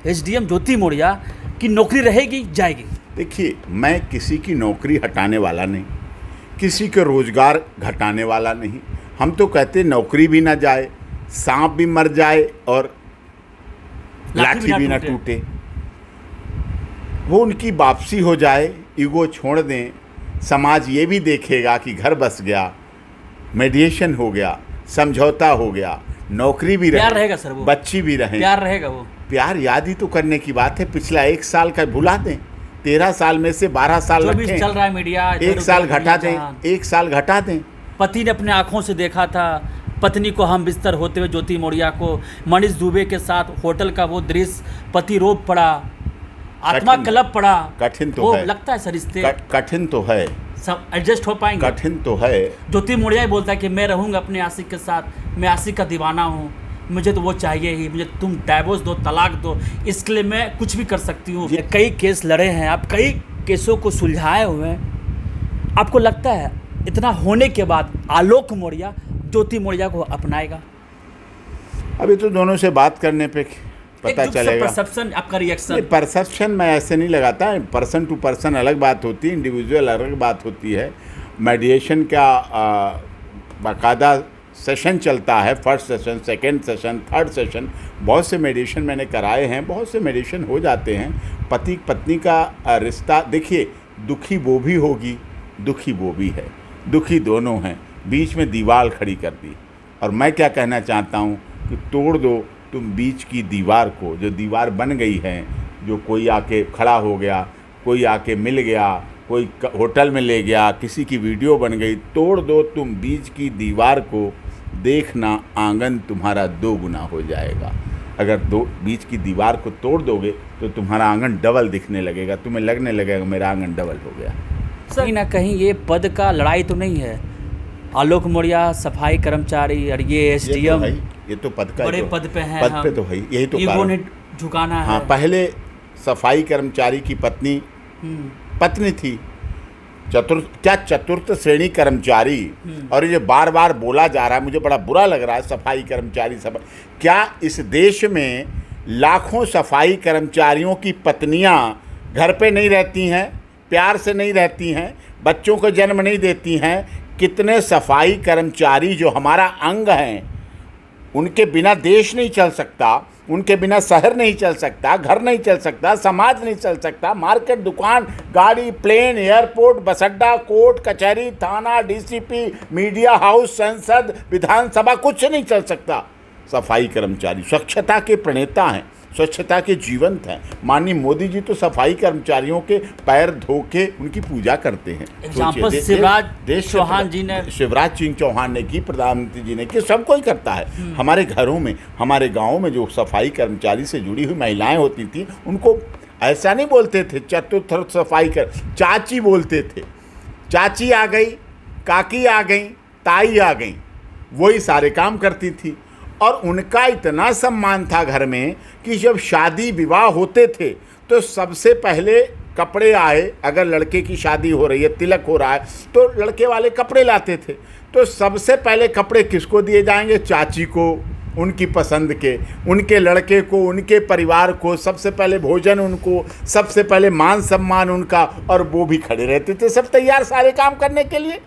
SDM ज्योति मौर्य की नौकरी रहेगी जाएगी? देखिए, मैं किसी की नौकरी हटाने वाला नहीं, किसी के रोजगार घटाने वाला नहीं। हम तो कहते नौकरी भी ना जाए, सांप भी मर जाए और लाठी भी ना टूटे। वो उनकी वापसी हो जाए, ईगो छोड़ दें। समाज ये भी देखेगा कि घर बस गया, मेडिएशन हो गया, समझौता हो गया, नौकरी भी प्यार रहेगा सर, वो बच्ची भी रहे, प्यार रहेगा। वो प्यार याद ही तो करने की बात है। पिछला 1 साल का भुला दें, 13 साल में से 12 साल रखें, चल रहा है मीडिया, 1 साल घटा दें, 1 साल घटा दें। पति ने अपने आंखों से देखा था पत्नी को हम बिस्तर होते हुए, ज्योति मौर्य को मनीष दुबे के साथ होटल का वो दृश्य, पति रो पड़ा, आत्मा कलप पड़ा। कठिन तो वो है, लगता है सर रिश्ते कठिन तो है, सब एडजस्ट हो पाएंगे? कठिन तो है। ज्योति मौर्य बोलता है कि मैं रहूंगा अपने आशिक के साथ, मैं आशिक का दीवाना हूँ, मुझे तो वो चाहिए ही, मुझे तुम डाइवोर्स दो, तलाक दो, इसके लिए मैं कुछ भी कर सकती हूँ। कई केस लड़े हैं आप, कई केसों को सुलझाए हुए हैं। आपको लगता है इतना होने के बाद आलोक मौर्य ज्योति मौर्य को अपनाएगा? अभी तो दोनों से बात करने पे पता चलेगा। परसेप्शन, आपका रिएक्शन? परसेप्शन मैं ऐसे नहीं लगाता, पर्सन टू पर्सन अलग बात होती है, इंडिविजुअल अलग बात होती है। मेडिएशन का बाकायदा सेशन चलता है, first session, second session, third session. बहुत से मेडिएशन मैंने कराए हैं, बहुत से मेडिएशन हो जाते हैं। पति पत्नी का रिश्ता, देखिए, दुखी वो भी होगी, दुखी वो भी है, दुखी दोनों हैं। बीच में दीवार खड़ी कर दी। और मैं क्या कहना चाहता हूँ कि तोड़ दो तुम बीच की दीवार को, जो दीवार बन गई है, जो कोई आके खड़ा हो गया, कोई आके मिल गया, कोई होटल में ले गया, किसी की वीडियो बन गई, तोड़ दो तुम बीच की दीवार को, देखना आंगन तुम्हारा 2 गुना हो जाएगा। अगर बीच की दीवार को तोड़ दोगे तो तुम्हारा आंगन डबल दिखने लगेगा, तुम्हें लगने लगेगा मेरा आंगन डबल हो गया। कहीं ना कहीं ये पद का लड़ाई तो नहीं है? आलोक मौर्य सफाई कर्मचारी और ये एसडीएम, ये तो पद का, बड़े पद पे हैं, पद पे तो है, यही तो ईगो ने झुकाना है। हाँ, पहले सफाई कर्मचारी की पत्नी थी, चतुर्थ श्रेणी कर्मचारी। और ये बार बार बोला जा रहा है, मुझे बड़ा बुरा लग रहा है, सफाई कर्मचारी सब। क्या इस देश में लाखों सफाई कर्मचारियों की पत्नियां घर पे नहीं रहती हैं, प्यार से नहीं रहती हैं, बच्चों को जन्म नहीं देती हैं? कितने सफाई कर्मचारी जो हमारा अंग हैं, उनके बिना देश नहीं चल सकता, उनके बिना शहर नहीं चल सकता, घर नहीं चल सकता, समाज नहीं चल सकता, मार्केट, दुकान, गाड़ी, प्लेन, एयरपोर्ट, बस अड्डा, कोर्ट, कचहरी, थाना, डीसीपी, मीडिया हाउस, संसद, विधानसभा, कुछ नहीं चल सकता। सफाई कर्मचारी स्वच्छता के प्रणेता हैं, स्वच्छता के जीवंत हैं। माननीय मोदी जी तो सफाई कर्मचारियों के पैर धो के उनकी पूजा करते हैं। शिवराज सिंह चौहान ने की, प्रधानमंत्री जी ने की, सब कोई करता है। हमारे घरों में, हमारे गाँव में जो सफाई कर्मचारी से जुड़ी हुई महिलाएं होती थी, उनको ऐसा नहीं बोलते थे चतुर्थ सफाई कर, चाची बोलते थे। चाची आ गई, काकी आ गई, ताई आ गई, वही सारे काम करती थी। और उनका इतना सम्मान था घर में कि जब शादी विवाह होते थे तो सबसे पहले कपड़े आए। अगर लड़के की शादी हो रही है, तिलक हो रहा है, तो लड़के वाले कपड़े लाते थे। तो सबसे पहले कपड़े किसको दिए जाएंगे? चाची को, उनकी पसंद के, उनके लड़के को, उनके परिवार को। सबसे पहले भोजन उनको, सबसे पहले मान सम्मान उनका। और वो भी खड़े रहते थे सब तैयार सारे काम करने के लिए,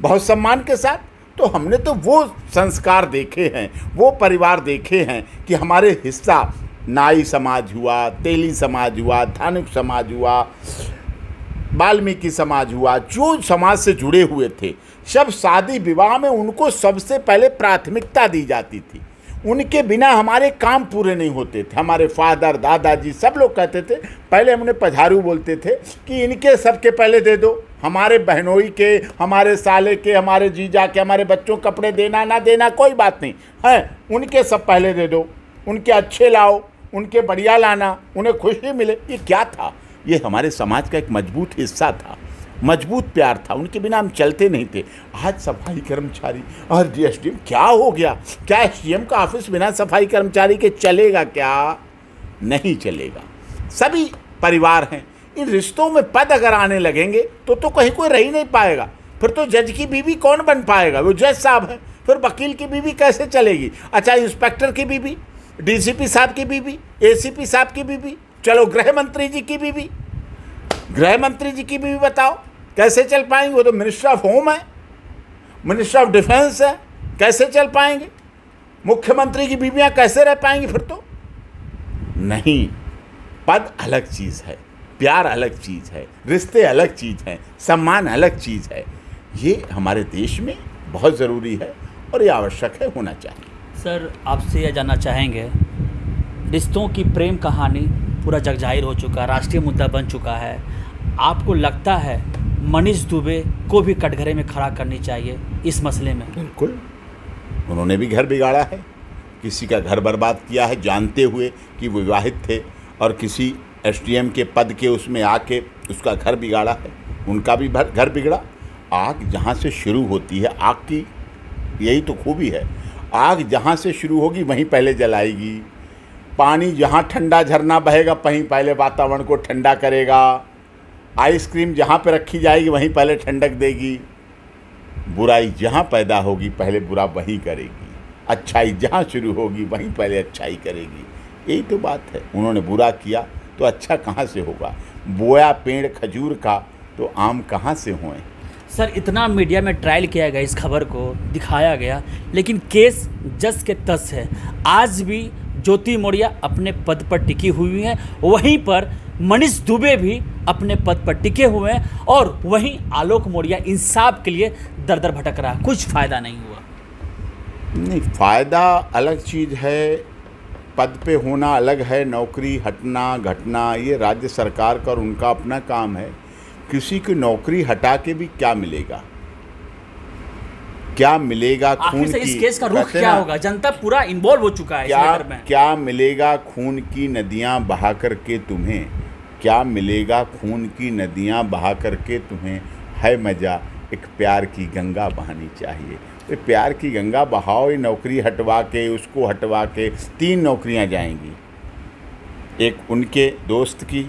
बहुत सम्मान के साथ। तो हमने तो वो संस्कार देखे हैं, वो परिवार देखे हैं कि हमारे हिस्सा नाई समाज हुआ, तेली समाज हुआ, धानुक समाज हुआ, वाल्मीकि समाज हुआ, जो समाज से जुड़े हुए थे, सब शादी विवाह में उनको सबसे पहले प्राथमिकता दी जाती थी। उनके बिना हमारे काम पूरे नहीं होते थे। हमारे फादर, दादाजी सब लोग कहते थे, पहले हमने पझारू बोलते थे कि इनके सबके पहले दे दो, हमारे बहनोई के, हमारे साले के, हमारे जीजा के, हमारे बच्चों को कपड़े देना ना देना कोई बात नहीं है, उनके सब पहले दे दो, उनके अच्छे लाओ, उनके बढ़िया लाना, उन्हें खुशी मिले। ये क्या था? ये हमारे समाज का एक मजबूत हिस्सा था, मजबूत प्यार था, उनके बिना हम चलते नहीं थे। आज सफाई कर्मचारी और एसडीएम, क्या हो गया? क्या एसडीएम का ऑफिस बिना सफाई कर्मचारी के चलेगा क्या? नहीं चलेगा। सभी परिवार हैं, इन रिश्तों में पद अगर आने लगेंगे तो कहीं कोई रह ही नहीं पाएगा। फिर तो जज की बीवी कौन बन पाएगा? वो जज साहब हैं। फिर वकील की बीवी कैसे चलेगी? अच्छा, इंस्पेक्टर की बीवी, डीसीपी साहब की बीवी, एसीपी साहब की बीवी, चलो गृह मंत्री जी की बीवी, गृह मंत्री जी की बीवी बताओ कैसे चल पाएंगे? वो तो मिनिस्टर ऑफ होम है, मिनिस्टर ऑफ डिफेंस है, कैसे चल पाएंगे? मुख्यमंत्री की बीवियां कैसे रह पाएंगी फिर? तो नहीं, पद अलग चीज़ है, प्यार अलग चीज़ है, रिश्ते अलग चीज़ हैं, सम्मान अलग चीज़ है। ये हमारे देश में बहुत ज़रूरी है और ये आवश्यक है, होना चाहिए। सर, आपसे यह जानना चाहेंगे, रिश्तों की प्रेम कहानी पूरा जग जाहिर हो चुका, राष्ट्रीय मुद्दा बन चुका है। आपको लगता है मनीष दुबे को भी कटघरे में खड़ा करनी चाहिए इस मसले में? बिल्कुल, उन्होंने भी घर बिगाड़ा है, किसी का घर बर्बाद किया है जानते हुए कि वो विवाहित थे, और किसी एसडीएम के पद के उसमें आके उसका घर बिगाड़ा है, उनका भी घर बिगड़ा। आग जहाँ से शुरू होती है, आग की यही तो खूबी है, आग जहाँ से शुरू होगी वहीं पहले जलाएगी। पानी जहाँ ठंडा झरना बहेगा वहीं पहले वातावरण को ठंडा करेगा। आइसक्रीम जहाँ पे रखी जाएगी वहीं पहले ठंडक देगी। बुराई जहाँ पैदा होगी पहले बुरा वहीं करेगी। अच्छाई जहाँ शुरू होगी वहीं पहले अच्छाई करेगी। यही तो बात है। उन्होंने बुरा किया तो अच्छा कहाँ से होगा? बोया पेड़ खजूर का तो आम कहाँ से होए? सर, इतना मीडिया में ट्रायल किया गया, इस खबर को दिखाया गया, लेकिन केस जस के तस है। आज भी ज्योति मौर्य अपने पद पर टिकी हुई हैं, वहीं पर मनीष दुबे भी अपने पद पर टिके हुए हैं, और वहीं आलोक मौर्य इंसाफ के लिए दर दर भटक रहा है। कुछ फ़ायदा नहीं हुआ। नहीं, फ़ायदा अलग चीज़ है, पद पे होना अलग है, नौकरी हटना घटना ये राज्य सरकार का और उनका अपना काम है। किसी की नौकरी हटा के भी क्या मिलेगा? क्या मिलेगा? खून आखिर से की, इस केस का रुख क्या होगा? जनता पूरा इन्वॉल्व हो चुका है इस मैटर में। क्या मिलेगा? खून की नदियां बहा करके तुम्हें, क्या मिलेगा? खून की नदियां बहा करके तुम्हें है मज़ा, एक प्यार की गंगा बहानी चाहिए। तो प्यार की गंगा बहाओ, ये नौकरी हटवा के, उसको हटवा के 3 नौकरियां जाएंगी, एक उनके दोस्त की,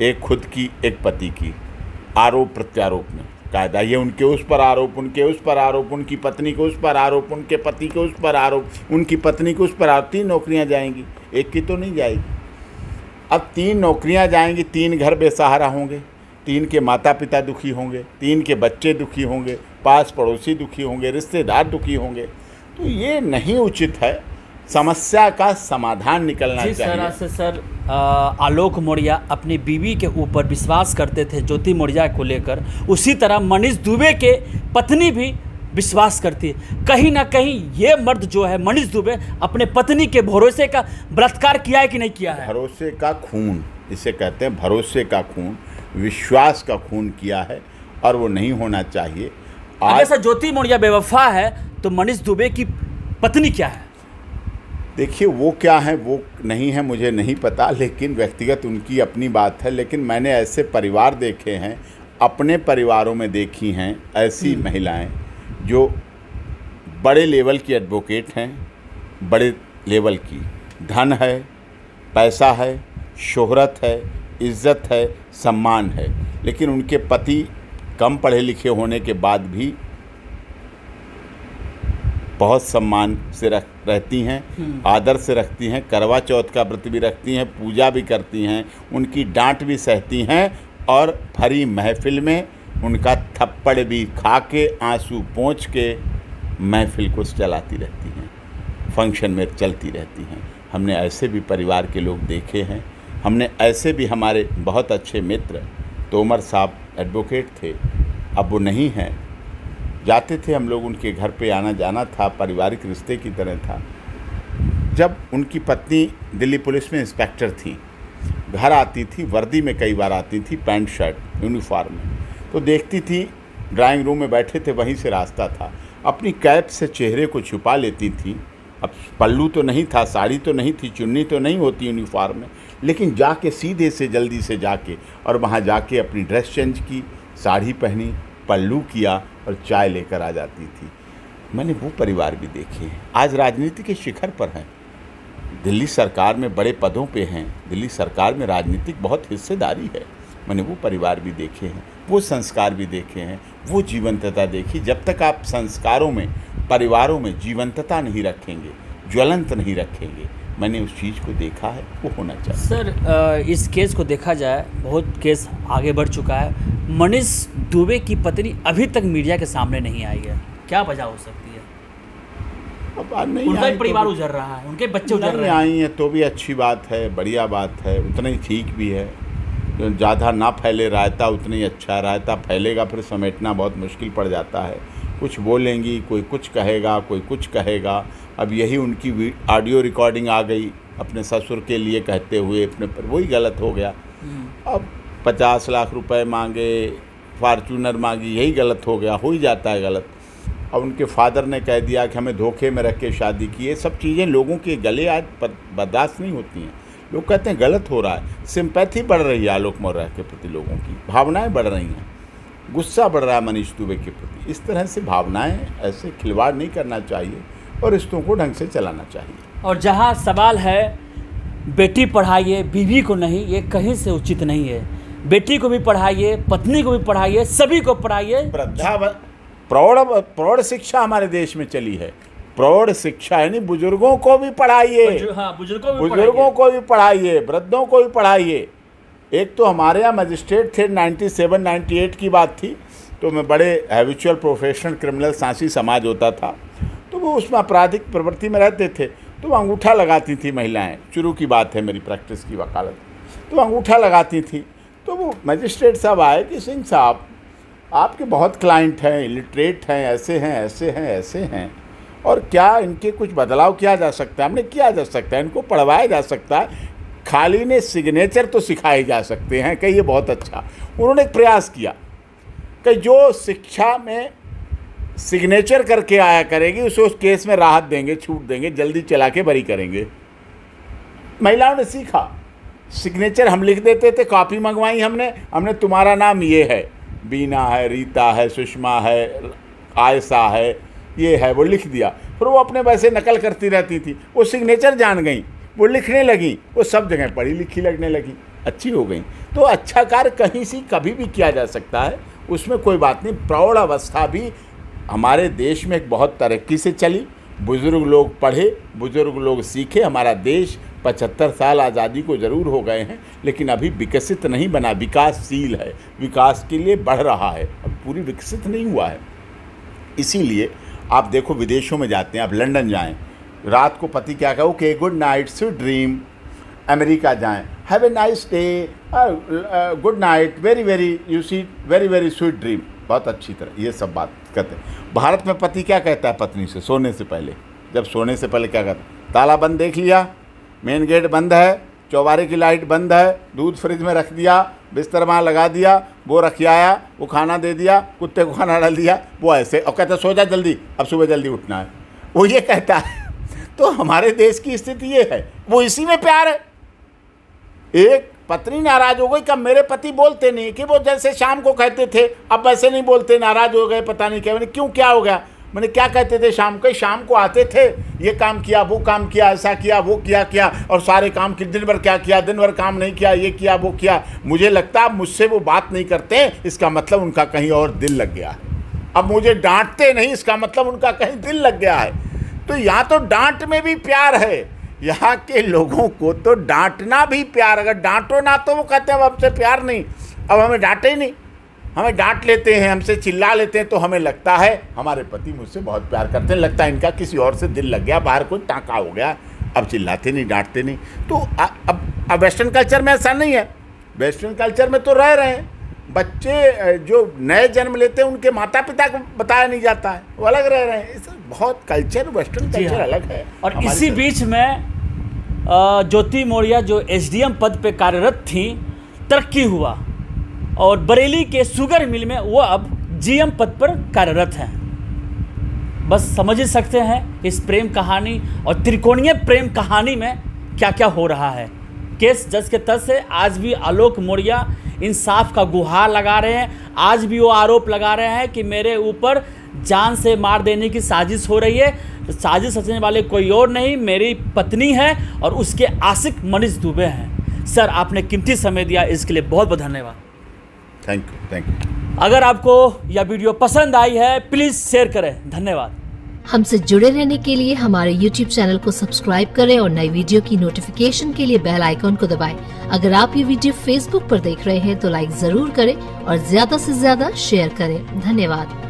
एक खुद की, एक पति की। आरोप प्रत्यारोप में कायदा, ये उनके उस पर आरोप, उनके उस पर आरोप, उनकी पत्नी के उस पर आरोप, उनके पति के उस पर आरोप, उनकी पत्नी के उस पर आरोप। 3 नौकरियां जाएंगी, एक की तो नहीं जाएगी। अब 3 नौकरियां जाएंगी, 3 घर बेसहारा होंगे, 3 के माता पिता दुखी होंगे, 3 के बच्चे दुखी होंगे, पास पड़ोसी दुखी होंगे, रिश्तेदार दुखी होंगे। तो ये नहीं उचित है। समस्या का समाधान निकलना चाहिए। सर, आलोक मौर्य अपनी बीवी के ऊपर विश्वास करते थे ज्योति मौर्य को लेकर, उसी तरह मनीष दुबे के पत्नी भी विश्वास करती है। कहीं ना कहीं ये मर्द जो है मनीष दुबे अपने पत्नी के भरोसे का बलात्कार किया है कि नहीं किया है? भरोसे का खून इसे कहते हैं, भरोसे का खून, विश्वास का खून किया है, और वो नहीं होना चाहिए। अगर सर ज्योति मौर्य बेवफा है तो मनीष दुबे की पत्नी क्या है? देखिए, वो क्या है वो नहीं है मुझे नहीं पता, लेकिन व्यक्तिगत उनकी अपनी बात है। लेकिन मैंने ऐसे परिवार देखे हैं, अपने परिवारों में देखी हैं ऐसी महिलाएं जो बड़े लेवल की एडवोकेट हैं, बड़े लेवल की, धन है, पैसा है, शोहरत है, इज्जत है, सम्मान है, लेकिन उनके पति कम पढ़े लिखे होने के बाद भी बहुत सम्मान से रहती हैं, आदर से रखती हैं, करवा चौथ का व्रत भी रखती हैं, पूजा भी करती हैं, उनकी डांट भी सहती हैं, और भरी महफिल में उनका थप्पड़ भी खा के, आंसू पोंछ के महफिल को चलाती रहती हैं, फंक्शन में चलती रहती हैं। हमने ऐसे भी परिवार के लोग देखे हैं। हमने ऐसे भी, हमारे बहुत अच्छे मित्र तोमर साहब एडवोकेट थे, अब वो नहीं हैं। जाते थे हम लोग उनके घर पे, आना जाना था, पारिवारिक रिश्ते की तरह था। जब उनकी पत्नी दिल्ली पुलिस में इंस्पेक्टर थी, घर आती थी, वर्दी में कई बार आती थी, पैंट शर्ट यूनिफॉर्म में, तो देखती थी ड्राइंग रूम में बैठे थे, वहीं से रास्ता था, अपनी कैप से चेहरे को छुपा लेती थी। अब पल्लू तो नहीं था, साड़ी तो नहीं थी, चुन्नी तो नहीं होती यूनिफॉर्म में, लेकिन जाके सीधे से जल्दी से जाके और वहाँ जाके अपनी ड्रेस चेंज की, साड़ी पहनी, पल्लू किया और चाय लेकर आ जाती थी। मैंने वो परिवार भी देखे हैं, आज राजनीति के शिखर पर हैं, दिल्ली सरकार में बड़े पदों पे हैं, दिल्ली सरकार में राजनीतिक बहुत हिस्सेदारी है। मैंने वो परिवार भी देखे हैं, वो संस्कार भी देखे हैं, वो जीवंतता देखी। जब तक आप संस्कारों में, परिवारों में जीवंतता नहीं रखेंगे, ज्वलंत नहीं रखेंगे, मैंने उस चीज़ को देखा है, वो होना चाहिए। सर इस केस को देखा जाए, बहुत केस आगे बढ़ चुका है। मनीष दुबे की पत्नी अभी तक मीडिया के सामने नहीं आई है, क्या वजह हो सकती है? अब आज नहीं उनका आई ही परिवार तो उजर रहा है, उनके बच्चे उजर नहीं रहे हैं। आई हैं तो भी अच्छी बात है, बढ़िया बात है, उतना ही ठीक भी है। जो ज़्यादा ना फैले रायता उतना ही अच्छा, रायता फैलेगा फिर समेटना बहुत मुश्किल पड़ जाता है। कुछ बोलेंगी, कोई कुछ कहेगा, कोई कुछ कहेगा। अब यही उनकी ऑडियो रिकॉर्डिंग आ गई अपने ससुर के लिए कहते हुए, अपने पर वही गलत हो गया। अब 50 लाख रुपए मांगे, फार्चूनर मांगी, यही गलत हो गया, हो ही जाता है गलत। अब उनके फादर ने कह दिया कि हमें धोखे में रख के शादी की। ये सब चीज़ें लोगों के गले आज बर्दाश्त नहीं होती हैं। लोग कहते हैं गलत हो रहा है। सिंपैथी बढ़ रही है आलोक मौर्य के प्रति, लोगों की भावनाएं बढ़ रही हैं, गुस्सा बढ़ रहा है मनीष दुबे के प्रति। इस तरह से भावनाएं, ऐसे खिलवाड़ नहीं करना चाहिए और रिश्तों को ढंग से चलाना चाहिए। और जहाँ सवाल है बेटी पढ़ाइए बीवी को नहीं, ये कहीं से उचित नहीं है। बेटी को भी पढ़ाइए, पत्नी को भी पढ़ाइए, सभी को पढ़ाइए। प्रौढ़ शिक्षा हमारे देश में चली है। प्रौढ़ शिक्षा यानी बुजुर्गों को भी पढ़ाइए, बुजुर्गों को भी पढ़ाइए, वृद्धों को भी पढ़ाइए। एक तो हमारे यहाँ मजिस्ट्रेट थे, 97-98 की बात थी, तो मैं बड़े हैबिचुअल प्रोफेशनल क्रिमिनल सांसी समाज होता था, तो वो उसमें आपराधिक प्रवृत्ति में रहते थे, तो वो अंगूठा लगाती थी महिलाएं। शुरू की बात है मेरी प्रैक्टिस की वकालत, तो अंगूठा लगाती थी। तो वो मजिस्ट्रेट साहब आए कि सिंह साहब आपके बहुत क्लाइंट हैं, इलिटरेट हैं, ऐसे हैं, ऐसे हैं, ऐसे हैं, और क्या इनके कुछ बदलाव किया जा सकता है? हमने किया जा सकता है, इनको पढ़वाया जा सकता है, खाली ने सिग्नेचर तो सिखाए जा सकते हैं। कहीं ये बहुत अच्छा उन्होंने एक प्रयास किया कि जो शिक्षा में सिग्नेचर करके आया करेगी उसे उस केस में राहत देंगे, छूट देंगे, जल्दी चला के बरी करेंगे। महिलाओं ने सीखा, सिग्नेचर हम लिख देते थे, कॉपी मंगवाई हमने तुम्हारा नाम ये है, बीना है, रीता है, सुषमा है, आयशा है, ये है, वो लिख दिया। फिर वो अपने वैसे नकल करती रहती थी, वो सिग्नेचर जान गई, वो लिखने लगी, वो सब जगह पढ़ी लिखी लगने लगी, अच्छी हो गई। तो अच्छा कार्य कहीं से कभी भी किया जा सकता है, उसमें कोई बात नहीं। प्रौढ़ अवस्था भी हमारे देश में एक बहुत तरक्की से चली, बुज़ुर्ग लोग पढ़े, बुज़ुर्ग लोग सीखे। हमारा देश 75 साल आज़ादी को ज़रूर हो गए हैं, लेकिन अभी विकसित नहीं बना, विकासशील है, विकास के लिए बढ़ रहा है, अब पूरी विकसित नहीं हुआ है। इसीलिए आप देखो विदेशों में जाते हैं, आप लंदन जाएं, रात को पति क्या कहे, okay good night sweet dream. America जाएं, have a nice day, good night, very very you see very very sweet dream, बहुत अच्छी तरह ये सब बात कहते हैं। भारत में पति क्या कहता है पत्नी से सोने से पहले? जब सोने से पहले क्या कहता है? ताला बंद देख लिया, मेन गेट बंद है, चौबारे की लाइट बंद है, दूध फ्रिज में रख दिया, बिस्तर वहाँ लगा दिया, वो रख आया, वो खाना दे दिया, कुत्ते को खाना डाल दिया, वो ऐसे, और कहता सो जा जल्दी, अब सुबह जल्दी उठना है, वो ये कहता है। तो हमारे देश की स्थिति ये है, वो इसी में प्यार है। एक पत्नी नाराज हो गई, कब मेरे पति बोलते नहीं कि वो जैसे शाम को कहते थे अब वैसे नहीं बोलते, नाराज हो गए, पता नहीं क्या। मैंने क्यों, क्या हो गया? मैंने क्या कहते थे शाम को आते थे, ये काम किया, वो काम किया, ऐसा किया, वो किया, और सारे काम कि दिन भर क्या किया, दिन भर काम नहीं किया, ये किया, वो किया। मुझे लगता है मुझसे वो बात नहीं करते, इसका मतलब उनका कहीं और दिल लग गया है। अब मुझे डांटते नहीं, इसका मतलब उनका कहीं दिल लग गया है। तो यहाँ तो डांट में भी प्यार है, यहाँ के लोगों को तो डांटना भी प्यार। अगर डांटो ना तो वो कहते हैं अब हमसे प्यार नहीं, अब हमें डांटे ही नहीं, हमें डांट लेते हैं, हमसे चिल्ला लेते हैं, तो हमें लगता है हमारे पति मुझसे बहुत प्यार करते हैं, लगता है इनका किसी और से दिल लग गया, बाहर कोई टाँका हो गया, अब चिल्लाते नहीं, डांटते नहीं। तो अब वेस्टर्न कल्चर में ऐसा नहीं है। वेस्टर्न कल्चर में तो रह रहे हैं बच्चे, जो नए जन्म लेते हैं उनके माता पिता को बताया नहीं जाता है, वो अलग रह रहे हैं। बहुत कल्चर, वेस्टर्न कल्चर अलग है। और इसी बीच में ज्योति मौर्य जो एसडीएम पद पे कार्यरत थी, तरक्की हुआ और बरेली के शुगर मिल में वो अब जीएम पद पर कार्यरत हैं। बस समझ ही सकते हैं इस प्रेम कहानी और त्रिकोणीय प्रेम कहानी में क्या क्या हो रहा है। केस जज के तर्ज से आज भी आलोक मौर्य इंसाफ का गुहार लगा रहे हैं। आज भी वो आरोप लगा रहे हैं कि मेरे ऊपर जान से मार देने की साजिश हो रही है। तो साजिश रचने वाले कोई और नहीं, मेरी पत्नी है और उसके आशिक मनीष दुबे हैं। सर, आपने कीमती समय दिया, इसके लिए बहुत बहुत धन्यवाद। Thank you. अगर आपको यह वीडियो पसंद आई है प्लीज़ शेयर करें। धन्यवाद। हमसे जुड़े रहने के लिए हमारे YouTube चैनल को सब्सक्राइब करें और नई वीडियो की नोटिफिकेशन के लिए बेल आइकॉन को दबाएं। अगर आप ये वीडियो Facebook पर देख रहे हैं तो लाइक जरूर करें और ज्यादा से ज्यादा शेयर करें। धन्यवाद।